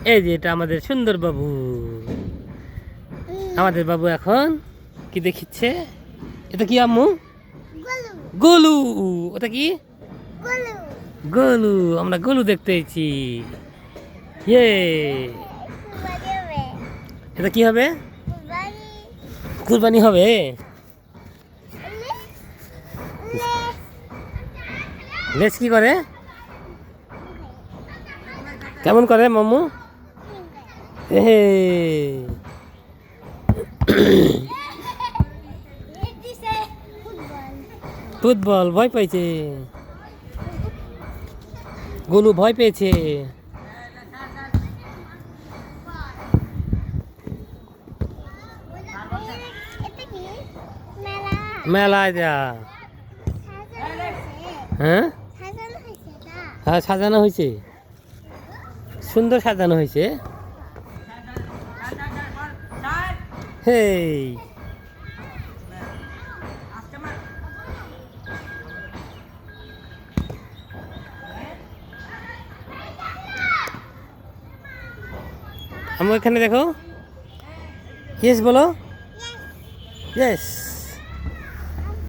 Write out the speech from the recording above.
এই যে এটা আমাদের সুন্দর বাবু। আমাদের বাবু এখন কি দেখিচ্ছে? এটা কি আম্মু? গোলু। ওটা কি? গোলু। আমরা গোলু দেখতে এসেছি। ইয়ে, এটা কি হবে? কুরবানি হবে। লেজ কি করে? কেমন করে মাম্মু? এহে ফুটবল ভয় পাইছে। গোলু ভয় পেয়েছে। মেলায় যা। হ্যাঁ হ্যাঁ, সাজানো হয়েছে, সুন্দর সাজানো হয়েছে। হেই, আমি এখানে দেখো। ইয়েস বলো। ইয়েস।